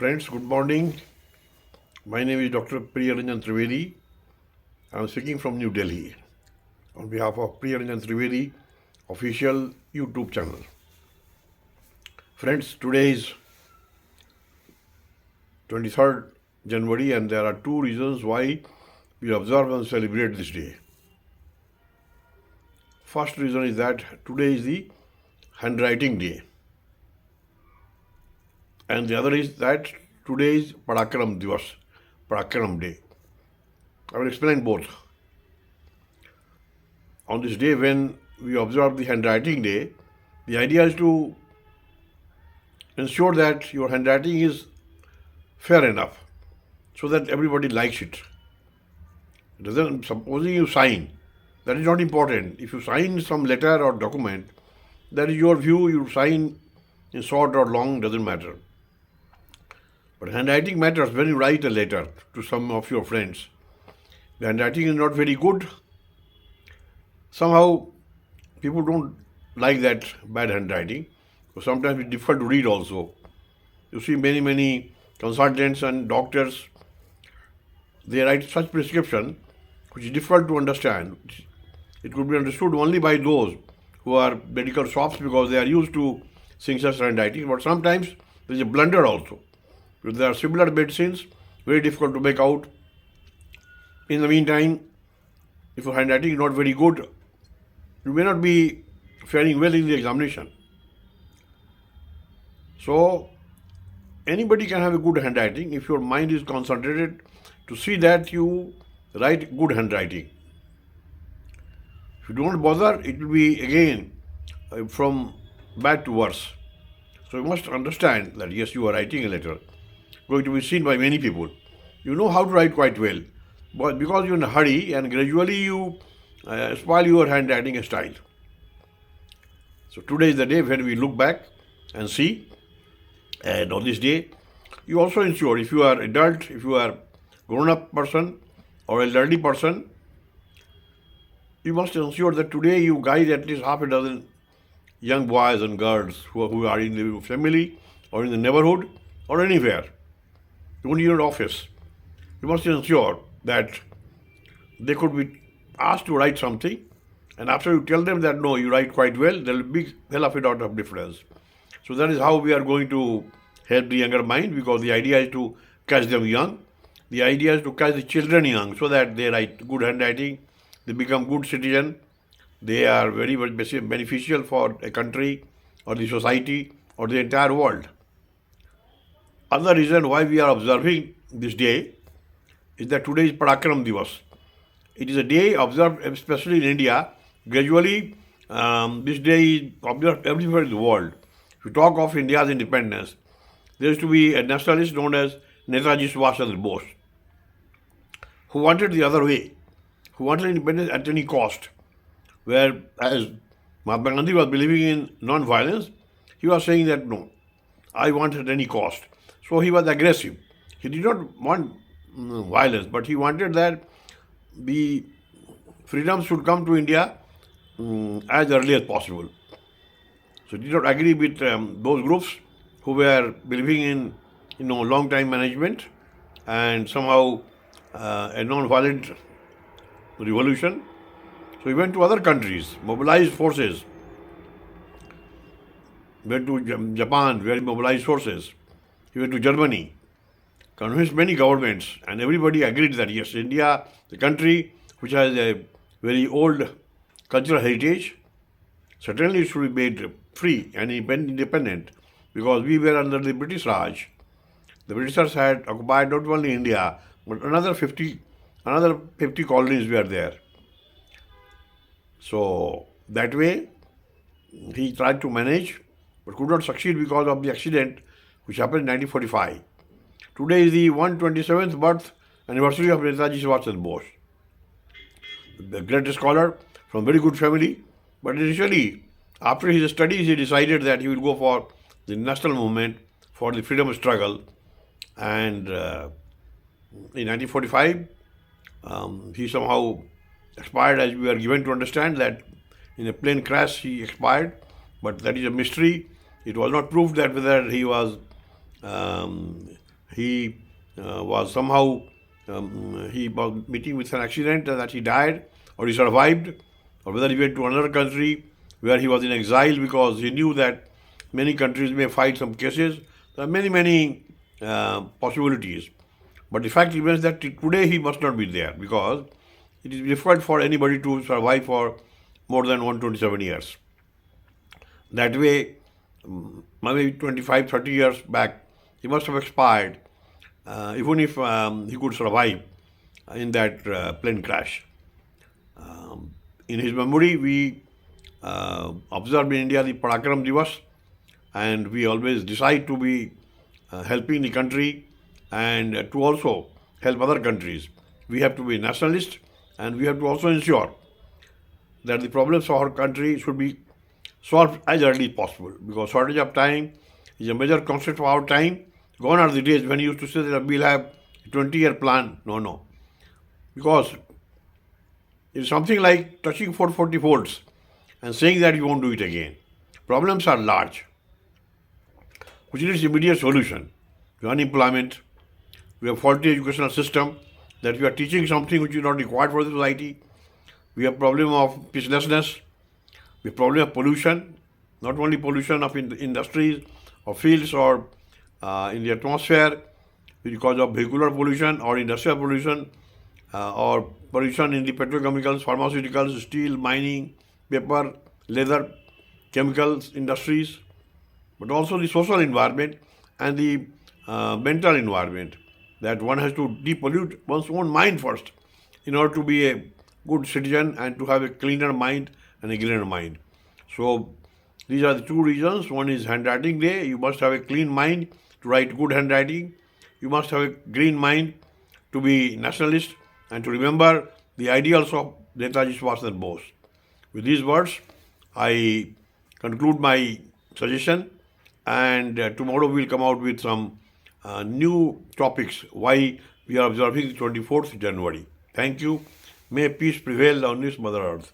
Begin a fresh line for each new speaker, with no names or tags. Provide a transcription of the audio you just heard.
Friends, good morning. My name is Dr. Priyaranjan Trivedi. I am speaking from New Delhi on behalf of Priyaranjan Trivedi official YouTube channel. Friends, today is 23rd January and there are two reasons why we observe and celebrate this day. First reason is that today is the Handwriting Day. And the other is that today is Diwas, Parakram Day. I will explain both. On this day when we observe the Handwriting Day, the idea is to ensure that your handwriting is fair enough so that everybody likes it. Supposing you sign, that is not important. If you sign some letter or document, that is your view, you sign in short or long, doesn't matter. But handwriting matters when you write a letter to some of your friends. The handwriting is not very good. Somehow, people don't like that bad handwriting. So sometimes it's difficult to read also. You see many consultants and doctors, they write such prescription which is difficult to understand. It could be understood only by those who are medical shops because they are used to seeing such handwriting. But sometimes there is a blunder also. If there are similar medicines, very difficult to make out. In the meantime, if your handwriting is not very good, you may not be faring well in the examination. So, anybody can have a good handwriting if your mind is concentrated to see that you write good handwriting. If you don't bother, it will be again from bad to worse. So you must understand that yes, you are writing a letter, going to be seen by many people. You know how to write quite well, but because you're in a hurry and gradually you spoil your handwriting style. So today is the day when we look back and see. And on this day, you also ensure if you are adult, if you are grown-up person or elderly person, you must ensure that today you guide at least half a dozen young boys and girls who are in the family or in the neighborhood or anywhere, even in your office. You must ensure that they could be asked to write something, and after you tell them that no, you write quite well, there will be hell of a lot of difference. So that is how we are going to help the younger mind, because the idea is to catch them young. The idea is to catch the children young so that they write good handwriting, they become good citizen, they are very much beneficial for a country or the society or the entire world. Another reason why we are observing this day is that today is Parakram Diwas. It is a day observed especially in India. Gradually, this day is observed everywhere in the world. If you talk of India's independence, there used to be a nationalist known as Netaji Subhash Chandra Bose, who wanted the other way, who wanted independence at any cost. Whereas Mahatma Gandhi was believing in non-violence, he was saying that no, I want at any cost. So he was aggressive. He did not want violence, but he wanted that the freedom should come to India as early as possible. So he did not agree with those groups who were believing in long time management and somehow a non-violent revolution. So he went to other countries, mobilized forces, went to Japan, where he mobilized forces. He went to Germany, convinced many governments, and everybody agreed that yes, India, the country which has a very old cultural heritage, certainly it should be made free and independent, because we were under the British Raj. The Britishers had occupied not only India, but another 50 colonies were there. So that way, he tried to manage, but could not succeed because of the accident which happened in 1945. Today is the 127th birth anniversary of Netaji Subhash Chandra Bose, the great scholar from very good family. But initially, after his studies, he decided that he will go for the national movement, for the freedom struggle. And in 1945, he somehow expired, as we are given to understand that in a plane crash he expired, but that is a mystery. It was not proved that whether he was he was somehow he was meeting with an accident that he died or he survived, or whether he went to another country where he was in exile because he knew that many countries may fight some cases. There are many possibilities. But the fact remains that today he must not be there because it is difficult for anybody to survive for more than 127 years. That way, maybe 25, 30 years back, he must have expired, even if he could survive in that plane crash. In his memory, we observe in India the Parakram Diwas, and we always decide to be helping the country and to also help other countries. We have to be nationalist, and we have to also ensure that the problems of our country should be solved as early as possible, because shortage of time is a major constraint of our time. Gone are the days when you used to say that we'll have a 20-year plan. No. Because it's something like touching 440 volts and saying that you won't do it again. Problems are large, which needs immediate solution. We have unemployment, we have faulty educational system, that we are teaching something which is not required for the society. We have problem of peacelessness, we have problem of pollution, not only pollution of industries or fields or in the atmosphere because of vehicular pollution or industrial pollution or pollution in the petrochemicals, pharmaceuticals, steel, mining, paper, leather, chemicals, industries, but also the social environment and the mental environment, that one has to depollute one's own mind first in order to be a good citizen and to have a cleaner mind and a greener mind. So these are the two reasons. One is handwriting day. You must have a clean mind to write good handwriting. You must have a green mind to be nationalist and to remember the ideals of Netaji Subhash Chandra Bose. With these words, I conclude my suggestion, and tomorrow we'll come out with some new topics why we are observing the 24th January. Thank you. May peace prevail on this Mother Earth.